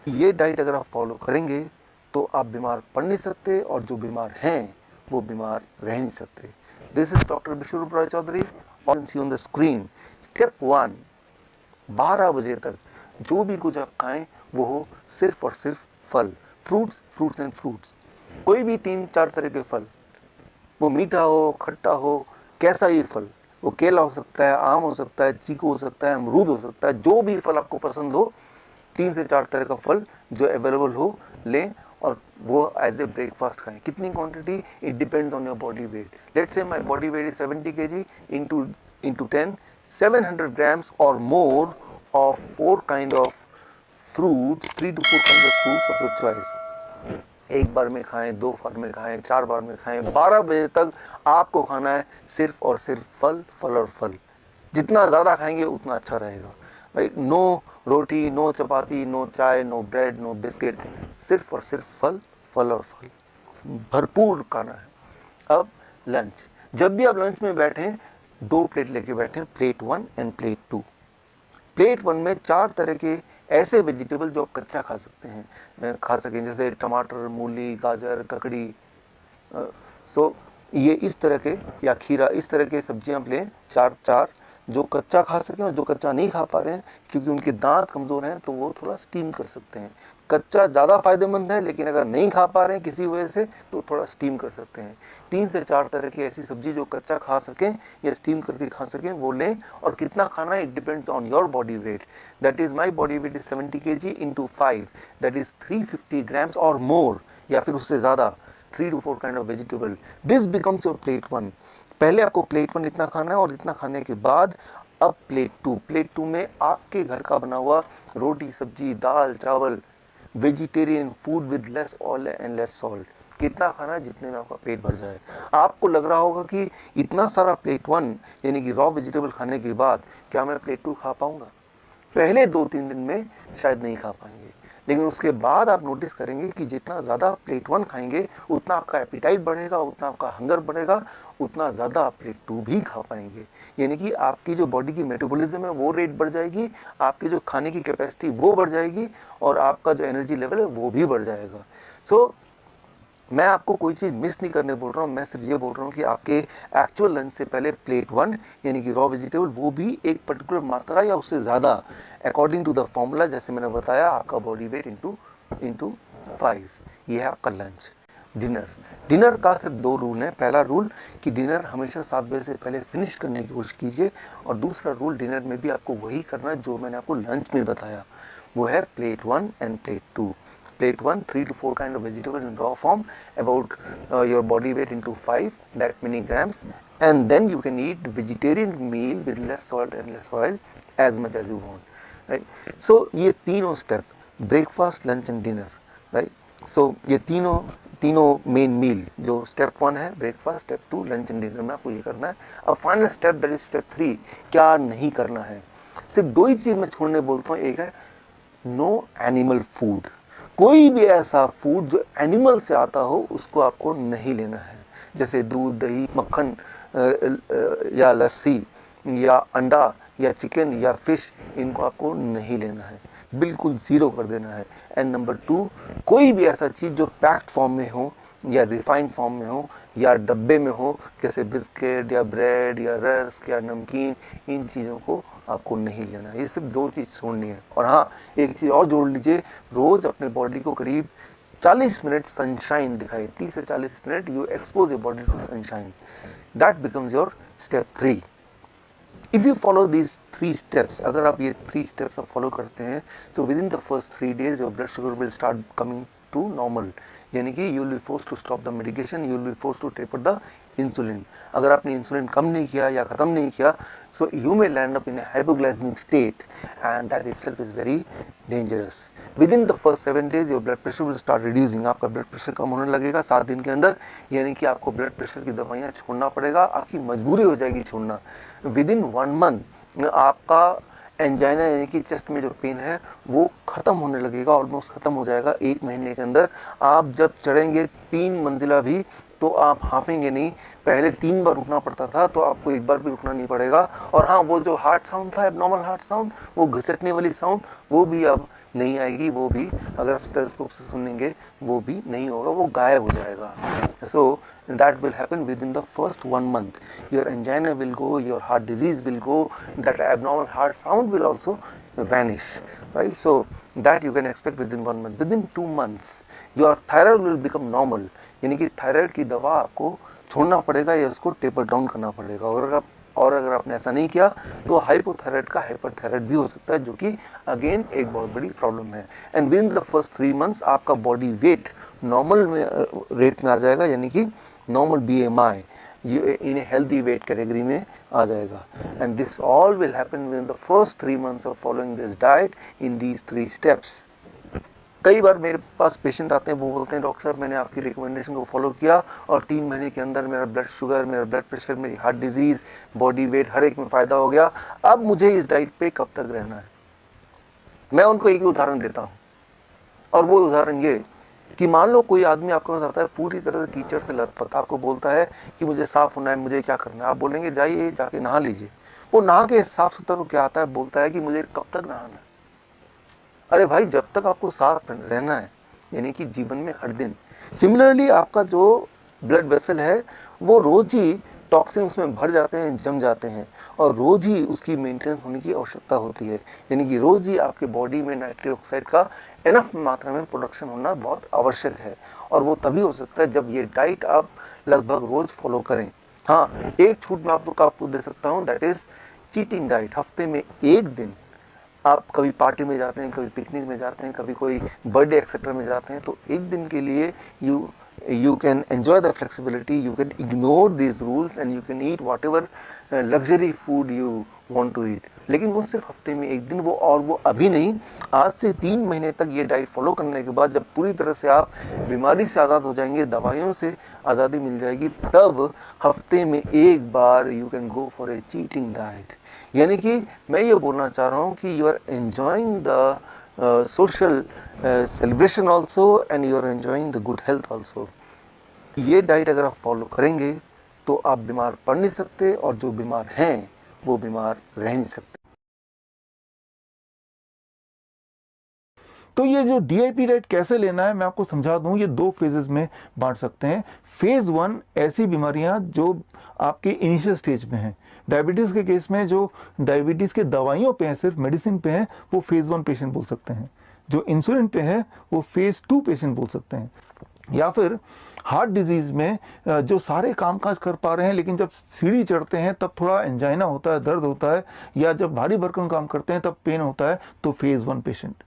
ये डाइट अगर आप फॉलो करेंगे तो आप बीमार पड़ नहीं सकते, और जो बीमार हैं वो बीमार रह नहीं सकते। This is doctor Vishwaroop Rai Chaudhary, on see on the screen. Step 1, 12 बजे तक जो भी कुछ आप खाएं वो हो सिर्फ और सिर्फ फल, फ्रूट्स, फ्रूट्स एंड फ्रूट्स। कोई भी 3-4 तरह के फल, वो मीठा हो, खट्टा हो, कैसा ही फल, वो केला हो सकता है, आम हो सकता है, चीकू हो सकता है, अमरूद हो सकता है, जो भी फल आपको पसंद हो, 3 से 4 तरह का फल जो अवेलेबल हो लें, और वो एज ए ब्रेकफास्ट खाएं। कितनी quantity, it depends on your body weight. Let's say my body weight is 70 kg, into 10, 700 grams or more of 4 kind of fruits, 3 to 4 kinds of fruits of your choice। एक बार में खाएं, 2 बार में खाएं, 4 बार में खाएं, 12 बजे तक आपको खाना है सिर्फ और सिर्फ फल, फल और फल। जितना ज़्यादा खाएंगे उतना अच्छा रहेगा भाई। नो रोटी, नो चपाती, नो चाय, नो ब्रेड, नो बिस्किट, सिर्फ और सिर्फ फल, फल और फल, भरपूर खाना है। अब लंच, जब भी आप लंच में बैठें 2 प्लेट लेके बैठें, प्लेट 1 एंड प्लेट 2। प्लेट 1 में 4 तरह के ऐसे वेजिटेबल जो आप कच्चा खा सकते हैं, खा सकें, जैसे टमाटर, मूली, गाजर, ककड़ी, सो ये इस तरह के, या खीरा, इस तरह के सब्जियां आप लें 4 जो कच्चा खा सकें। और जो कच्चा नहीं खा पा रहे हैं क्योंकि उनके दांत कमज़ोर हैं तो वो थोड़ा स्टीम कर सकते हैं। कच्चा ज़्यादा फायदेमंद है, लेकिन अगर नहीं खा पा रहे हैं किसी वजह से तो थोड़ा स्टीम कर सकते हैं। 3 से 4 तरह की ऐसी सब्जी जो कच्चा खा सकें या स्टीम करके खा सकें वो लें। और कितना खाना है, it depends on your body weight. That is my body weight is 70 kg into 5, that is 350 grams और मोर, या फिर उससे ज़्यादा, 3 to 4 kind of vegetable। This becomes your plate 1। पहले आपको प्लेट 1 इतना खाना है, और इतना खाने के बाद अब प्लेट 2। प्लेट 2 में आपके घर का बना हुआ रोटी, सब्जी, दाल, चावल, vegetarian food with less oil and less salt. कितना खाना, जितने में आपका पेट भर जाए। आपको लग रहा होगा कि इतना सारा प्लेट 1 यानी कि रॉ वेजिटेबल खाने के बाद क्या मैं प्लेट 2 खा पाऊंगा? पहले 2-3 दिन में शायद नहीं खा पाएंगे, लेकिन उसके बाद आप नोटिस करेंगे कि जितना ज़्यादा प्लेट 1 खाएंगे उतना आपका एपिटाइट बढ़ेगा, उतना आपका हंगर बढ़ेगा, उतना ज़्यादा आप प्लेट 2 भी खा पाएंगे। यानी कि आपकी जो बॉडी की मेटाबॉलिज्म है वो रेट बढ़ जाएगी, आपकी जो खाने की कैपेसिटी वो बढ़ जाएगी, और आपका जो एनर्जी लेवल है वो भी बढ़ जाएगा। सो मैं आपको कोई चीज़ मिस नहीं करने बोल रहा हूँ, मैं सिर्फ ये बोल रहा हूँ कि आपके एक्चुअल लंच से पहले प्लेट 1 यानी कि रॉ वेजिटेबल, वो भी एक पर्टिकुलर मात्रा या उससे ज़्यादा, अकॉर्डिंग टू द फॉर्मूला जैसे मैंने बताया, आपका बॉडी वेट इंटू 5। ये है आपका लंच। डिनर, डिनर का सिर्फ 2 रूल हैं। पहला रूल कि डिनर हमेशा 7 बजे से पहले फिनिश करने की कोशिश कीजिए, और दूसरा रूल, डिनर में भी आपको वही करना है जो मैंने आपको लंच में बताया, वो है plate 1 end plate 2। Plate 1, 3 to 4 kind of vegetable in raw form, about your body weight into 5, that many grams, and then you can eat vegetarian meal with less salt and less oil as much as you want, right? So ये तीनों step, breakfast, lunch and dinner, right? So ये तीनों main मील, जो step 1 है breakfast, step 2 lunch and dinner में आपको ये करना है। अब final step, that is step 3, क्या नहीं करना है। सिर्फ 2 ही चीज मैं छोड़ने बोलता हूँ। एक है नो एनिमल फूड, कोई भी ऐसा फूड जो एनिमल से आता हो उसको आपको नहीं लेना है, जैसे दूध, दही, मक्खन, या लस्सी, या अंडा, या चिकन, या फिश, इनको आपको नहीं लेना है, बिल्कुल ज़ीरो कर देना है। एंड नंबर 2, कोई भी ऐसा चीज़ जो पैक्ड फॉर्म में हो, या रिफाइंड फॉर्म में हो, या डब्बे में हो, जैसे बिस्किट या ब्रेड या रस्क या नमकीन, इन चीज़ों को आपको नहीं लेना है। ये सिर्फ 2 चीज़ छोड़नी है। और हाँ, एक चीज़ और जोड़ लीजिए, रोज़ अपने बॉडी को करीब 40 मिनट सनशाइन दिखाइए। 30 से 40 minute you expose your body to sunshine, that becomes your step 3। If you follow these 3 steps, अगर आप ये 3 स्टेप्स आप फॉलो करते हैं, so within the first 3 days your blood sugar will start coming to normal, यानी कि you will be force to stop the medication, you will be force to taper the insulin. अगर आपने insulin कम नहीं किया या ख़त्म नहीं किया, so you may land up in a hypoglycemic state, and that itself is very dangerous. Within the first 7 days your blood pressure will start reducing, आपका blood pressure कम होने लगेगा 7 दिन के अंदर, यानी कि आपको ब्लड प्रेशर की दवाइयाँ छोड़ना पड़ेगा, आपकी मजबूरी हो जाएगी छोड़ना। विदिन 1 month आपका एंजाइना यानी कि चेस्ट में जो पेन है वो ख़त्म होने लगेगा, ऑलमोस्ट ख़त्म हो जाएगा 1 महीने के अंदर। आप जब चढ़ेंगे 3 मंजिला भी तो आप हाफेंगे नहीं। पहले 3 बार रुकना पड़ता था, तो आपको 1 बार भी रुकना नहीं पड़ेगा। और हाँ, वो जो हार्ट साउंड था, एबनॉर्मल हार्ट साउंड, वो घिसटने वाली साउंड, वो भी अब नहीं आएगी। वो भी अगर आप स्टेथोस्कोप से सुनेंगे वो भी नहीं होगा, वो गायब हो जाएगा। सो that will happen within the first 1 month. Your angina will go, your heart disease will go, that abnormal heart sound will also vanish, right? So that you can expect within 1 month. Within 2 months your thyroid will become normal, यानी कि thyroid की दवा आपको छोड़ना पड़ेगा या उसको taper down करना पड़ेगा। और अगर आपने ऐसा नहीं किया तो हाइपोथायराइड का हाइपरथायराइड भी हो सकता है, जो कि अगेन एक बहुत बड़ी प्रॉब्लम है। And with in the first 3 months आपका बॉडी वेट नॉर्मल रेट में आ जाएगा, यानी कि normal BMI in a healthy weight category में आ जाएगा। And this all will happen with in the first 3 months of following this diet in these 3 steps. कई बार मेरे पास patient आते हैं, वो बोलते हैं डॉक्टर साहब मैंने आपकी रिकमेंडेशन को फॉलो किया और 3 महीने के अंदर मेरा ब्लड शुगर, मेरा ब्लड प्रेशर, मेरी हार्ट डिजीज, बॉडी वेट हर एक में फ़ायदा हो गया, अब मुझे इस डाइट पे कब तक रहना है। मैं उनको एक ही उदाहरण देता हूँ, और वो उदाहरण ये कि मान लो कोई आदमी आपके पास आता है पूरी तरह से कीचड़ से लथपथ, आपको बोलता है कि मुझे साफ होना है, मुझे क्या करना है। आप बोलेंगे जाइए जाके नहा लीजिए। वो नहा के साफ सुथरा क्या आता है, बोलता है कि मुझे कब तक नहाना है। अरे भाई, जब तक आपको साफ रहना है, यानी कि जीवन में हर दिन। सिमिलरली आपका जो ब्लड वेसल है वो रोज ही टॉक्सिन उसमें भर जाते हैं, जम जाते हैं, और रोज ही उसकी मेंटेनेंस होने की आवश्यकता होती है। यानी कि रोज ही आपके बॉडी में नाइट्रिक ऑक्साइड का इनफ मात्रा में प्रोडक्शन होना बहुत आवश्यक है। और वो तभी हो सकता है जब ये डाइट आप लगभग रोज फॉलो करें। हाँ, एक छूट मैं आपको दे सकता हूँ, दैट इज चीटिंग डाइट। हफ्ते में 1 दिन आप कभी पार्टी में जाते हैं, कभी पिकनिक में जाते हैं, कभी कोई बर्थडे एक्सेट्रा में जाते हैं, तो 1 दिन के लिए you can enjoy the flexibility, you can ignore these rules and you can eat whatever luxury food you want to eat। लेकिन वो सिर्फ हफ्ते में 1 दिन, वो अभी नहीं, आज से 3 महीने तक ये डाइट फॉलो करने के बाद जब पूरी तरह से आप बीमारी से आज़ाद हो जाएंगे, दवाइयों से आज़ादी मिल जाएगी, तब हफ्ते में 1 बार you can go for a cheating diet. यानी कि मैं ये बोलना चाह रहा हूँ कि you are enjoying the social celebration also and you are enjoying the good health also. ये डाइट अगर आप फॉलो करेंगे तो आप बीमार पड़ नहीं सकते, और जो बीमार हैं वो बीमार रह नहीं सकते। तो ये जो DIP डाइट कैसे लेना है मैं आपको समझा दूं। ये 2 फेजेस में बांट सकते हैं। फेज 1 ऐसी बीमारियां जो आपके इनिशियल स्टेज में हैं। डायबिटीज़ के केस में जो डायबिटीज़ के दवाइयों पे हैं, सिर्फ मेडिसिन पे हैं, वो फेज 1 पेशेंट बोल सकते हैं। जो इंसुलिन पे है वो फेज 2 पेशेंट बोल सकते हैं। या फिर हार्ट डिजीज़ में जो सारे कामकाज कर पा रहे हैं, लेकिन जब सीढ़ी चढ़ते हैं तब थोड़ा एंजाइना होता है, दर्द होता है, या जब भारी भरकम काम करते हैं तब पेन होता है, तो फेज 1 पेशेंट।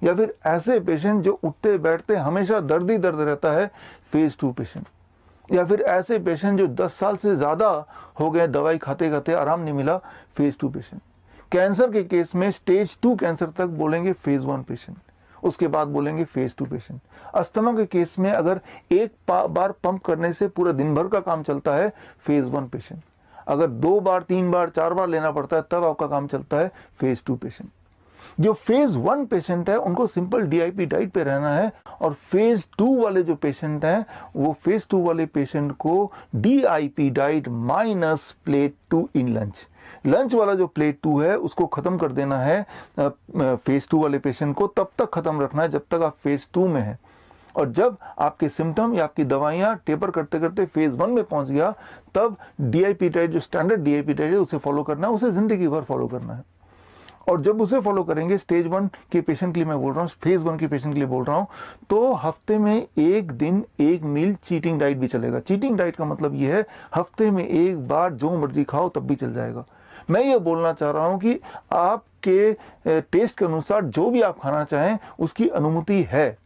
या फिर ऐसे पेशेंट जो उठते बैठते हमेशा दर्द ही दर्द रहता है, फेज 2 पेशेंट। या फिर ऐसे पेशेंट जो 10 साल से ज़्यादा हो गए दवाई खाते खाते आराम नहीं मिला, फेज 2 पेशेंट। कैंसर के केस में स्टेज 2 कैंसर तक बोलेंगे फेज 1 पेशेंट, उसके बाद बोलेंगे फेज 2 पेशेंट। अस्थमा के केस में अगर एक बार पंप करने से पूरा दिन भर का काम चलता है, फेज 1 पेशेंट। अगर 2 बार 3 बार 4 बार लेना पड़ता है तब आपका काम चलता है, फेज 2 पेशेंट। जो फेज 1 पेशेंट है उनको सिंपल DIP डाइट पे रहना है, और फेज 2 वाले जो पेशेंट हैं वो फेज 2 वाले पेशेंट को DIP डाइट माइनस प्लेट 2 इन लंच वाला जो प्लेट 2 है उसको खत्म कर देना है फेज 2 वाले पेशेंट को, तब तक खत्म रखना है जब तक आप फेज 2 में हैं। और जब आपके सिम्टम या आपकी दवाइयाँ टेपर करते करते फेज 1 में पहुंच गया, तब DIP डाइट जो स्टैंडर्ड DIP डाइट है उसे फॉलो करना है, उसे जिंदगी भर फॉलो करना है। और जब उसे फॉलो करेंगे, स्टेज 1 के पेशेंट के लिए मैं बोल रहा हूँ, फेज 1 के पेशेंट के लिए बोल रहा हूँ, तो हफ्ते में 1 दिन 1 मील चीटिंग डाइट भी चलेगा। चीटिंग डाइट का मतलब ये है हफ्ते में 1 बार जो मर्जी खाओ तब भी चल जाएगा। मैं ये बोलना चाह रहा हूँ कि आपके टेस्ट के अनुसार जो भी आप खाना चाहें उसकी अनुमति है,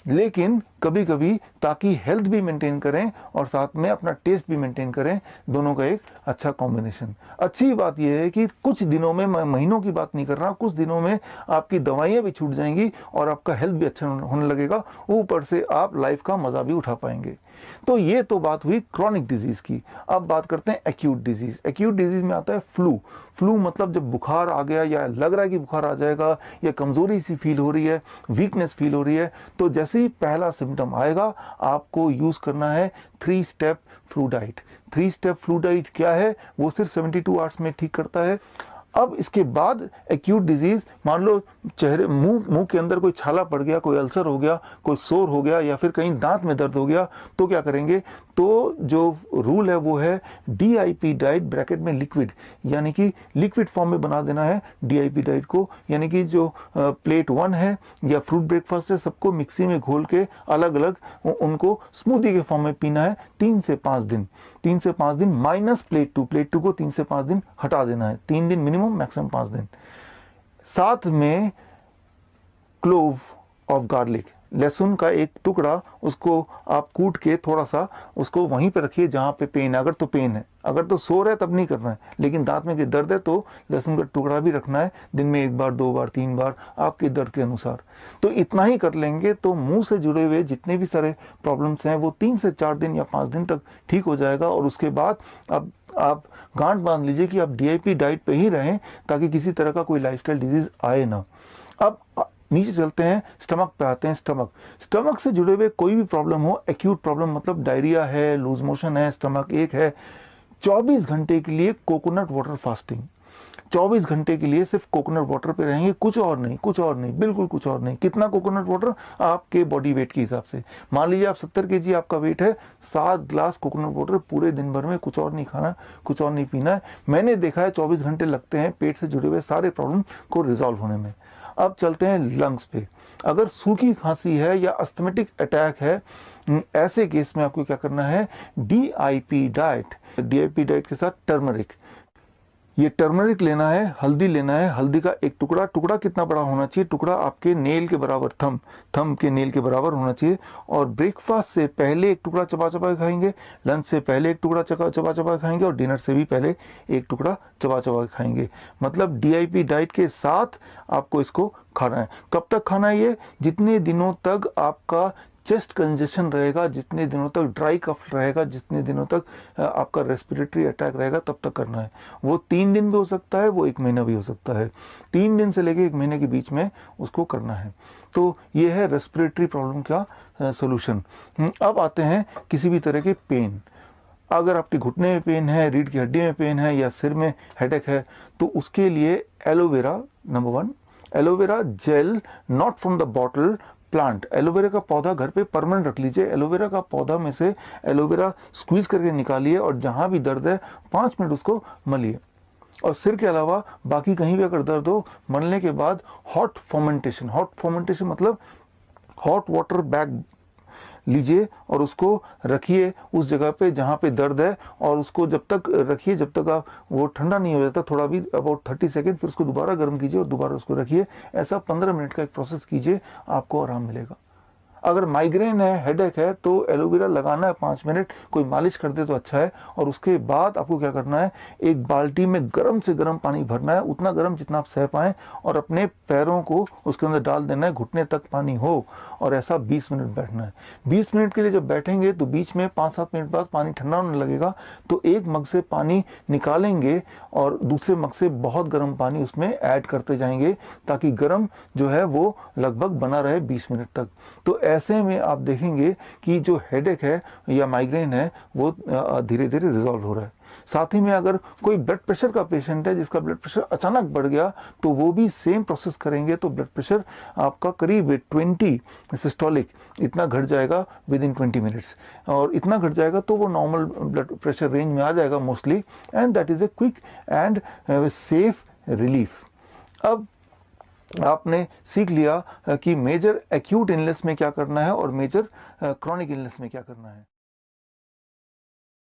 लेकिन कभी कभी ताकि हेल्थ भी मेंटेन करें और साथ में अपना टेस्ट भी मेंटेन करें, दोनों का एक अच्छा कॉम्बिनेशन। अच्छी बात यह है कि कुछ दिनों में, मैं महीनों की बात नहीं कर रहा, कुछ दिनों में आपकी दवाइयाँ भी छूट जाएंगी और आपका हेल्थ भी अच्छा होने लगेगा, ऊपर से आप लाइफ का मज़ा भी उठा पाएंगे। तो ये तो बात हुई क्रॉनिक डिजीज़ की। अब बात करते हैं एक्यूट डिजीज़। एक्यूट डिजीज़ में आता है फ्लू मतलब जब बुखार आ गया या लग रहा है कि बुखार आ जाएगा, या कमज़ोरी सी फील हो रही है, वीकनेस फील हो रही है, तो जैसे ही पहला सिम्टम आएगा, आपको यूज़ करना है 3 step flu diet. 3 step flu diet क्या है, वो सिर्फ 72 आवर्स में ठीक करता है। अब इसके बाद एक्यूट डिजीज, मान लो चेहरे मुंह के अंदर कोई छाला पड़ गया, कोई अल्सर हो गया, कोई सोर हो गया, या फिर कहीं दांत में दर्द हो गया, तो क्या करेंगे, तो जो रूल है वो है DIP डाइट ब्रैकेट में लिक्विड, यानी कि लिक्विड फॉर्म में बना देना है DIP डाइट को, यानी कि जो प्लेट 1 है या फ्रूट ब्रेकफास्ट है, सबको मिक्सी में घोल के अलग अलग उनको स्मूदी के फॉर्म में पीना है 3 से 5 दिन। 3 से 5 दिन माइनस प्लेट 2 को 3 से 5 दिन हटा देना है, 3 दिन मिनिमम, मैक्सिमम 5 दिन। साथ में क्लोव ऑफ गार्लिक, लहसुन का एक टुकड़ा, उसको आप कूट के थोड़ा सा उसको वहीं पे रखिए जहाँ पे पेन है, अगर तो पेन है, अगर तो सोर है तब नहीं करना है, लेकिन दांत में दर्द है तो लहसुन का टुकड़ा भी रखना है, दिन में 1 बार 2 बार 3 बार आपके दर्द के अनुसार। तो इतना ही कर लेंगे तो मुंह से जुड़े हुए जितने भी सारे प्रॉब्लम्स हैं वो 3 से 4 दिन या 5 दिन तक ठीक हो जाएगा। और उसके बाद अब आप गांठ बांध लीजिए कि आप DIP डाइट पे ही रहें, ताकि किसी तरह का कोई लाइफस्टाइल डिजीज आए ना। अब नीचे चलते हैं, स्टमक पे आते हैं। स्टमक से जुड़े हुए कोई भी प्रॉब्लम हो, एक्यूट प्रॉब्लम मतलब डायरिया है, लूज मोशन है, स्टमक एक है, 24 घंटे के लिए कोकोनट वाटर फास्टिंग, 24 घंटे के लिए सिर्फ कोकोनट वाटर पे रहेंगे, कुछ और नहीं, बिल्कुल कुछ और नहीं। कितना कोकोनट वाटर, आपके बॉडी वेट के हिसाब से। मान लीजिए आप 70 kg आपका वेट है, 7 ग्लास कोकोनट वाटर पूरे दिन भर में, कुछ और नहीं खाना, कुछ और नहीं पीना है। मैंने देखा है 24 घंटे लगते हैं पेट से जुड़े हुए सारे प्रॉब्लम को रिजॉल्व होने में। अब चलते हैं लंग्स पे। अगर सूखी खांसी है या अस्थमेटिक अटैक है, ऐसे केस में आपको क्या करना है, DIP डाइट के साथ टर्मरिक, ये टर्मरिक लेना है, हल्दी लेना है, हल्दी का एक टुकड़ा कितना बड़ा होना चाहिए, टुकड़ा आपके नेल के बराबर, थंब के नेल के बराबर होना चाहिए। और ब्रेकफास्ट से पहले एक टुकड़ा चबा चबा के खाएंगे, लंच से पहले एक टुकड़ा चबा चबा के खाएंगे, और डिनर से भी पहले एक टुकड़ा चबा चबा के खाएंगे। मतलब DIP डाइट के साथ आपको इसको खाना है। कब तक खाना है ये, जितने दिनों तक आपका चेस्ट कंजेशन रहेगा, जितने दिनों तक ड्राई कफ रहेगा, जितने दिनों तक आपका रेस्पिरेटरी अटैक रहेगा, तब तक करना है। वो 3 दिन भी हो सकता है, वो 1 महीना भी हो सकता है। 3 दिन से लेके 1 महीने के बीच में उसको करना है। तो ये है रेस्पिरेटरी प्रॉब्लम का सोल्यूशन। अब आते हैं किसी भी तरह के पेन। अगर आपके घुटने में पेन है, रीढ़ की हड्डी में पेन है, या सिर में हेडेक है, तो उसके लिए aloe vera, number 1, aloe vera gel, not from the bottle, plant. Aloe vera का पौधा घर पे परमानेंट रख लीजिए। एलोवेरा का पौधा में से एलोवेरा स्क्वीज करके निकालिए, और जहां भी दर्द है 5 मिनट उसको मलिए। और सिर के अलावा बाकी कहीं भी अगर दर्द हो, मलने के बाद हॉट फर्मेंटेशन मतलब हॉट वाटर बैग लीजिए और उसको रखिए उस जगह पे जहाँ पे दर्द है, और उसको जब तक रखिए जब तक आप वो ठंडा नहीं हो जाता, थोड़ा भी अबाउट 30 सेकेंड, फिर उसको दोबारा गर्म कीजिए और दोबारा उसको रखिए। ऐसा 15 मिनट का एक प्रोसेस कीजिए, आपको आराम मिलेगा। अगर माइग्रेन है, हेडेक है, तो एलोवेरा लगाना है 5 मिनट, कोई मालिश कर दे तो अच्छा है। और उसके बाद आपको क्या करना है, एक बाल्टी में गर्म से गर्म पानी भरना है, उतना गर्म जितना आप सह पाएं, और अपने पैरों को उसके अंदर डाल देना है, घुटने तक पानी हो, और ऐसा 20 मिनट बैठना है। 20 मिनट के लिए जब बैठेंगे तो बीच में 5-7 मिनट बाद पानी ठंडा होने लगेगा, तो एक मग से पानी निकालेंगे और दूसरे मग से बहुत गर्म पानी उसमें ऐड करते जाएंगे, ताकि गर्म जो है वो लगभग बना रहे 20 मिनट तक। तो ऐसे में आप देखेंगे कि जो हेडेक है या माइग्रेन है वो धीरे धीरे रिजॉल्व हो रहा है। साथ ही में अगर कोई ब्लड प्रेशर का पेशेंट है जिसका ब्लड प्रेशर अचानक बढ़ गया, तो वो भी सेम प्रोसेस करेंगे, तो ब्लड प्रेशर आपका करीब 20 सिस्टोलिक इतना घट जाएगा विद इन 20 मिनट्स, और इतना घट जाएगा तो वो नॉर्मल ब्लड प्रेशर रेंज में आ जाएगा mostly, and that is a quick and safe relief. अब आपने सीख लिया कि मेजर एक्यूट इलनेस में क्या करना है और मेजर क्रॉनिक इलनेस में क्या करना है।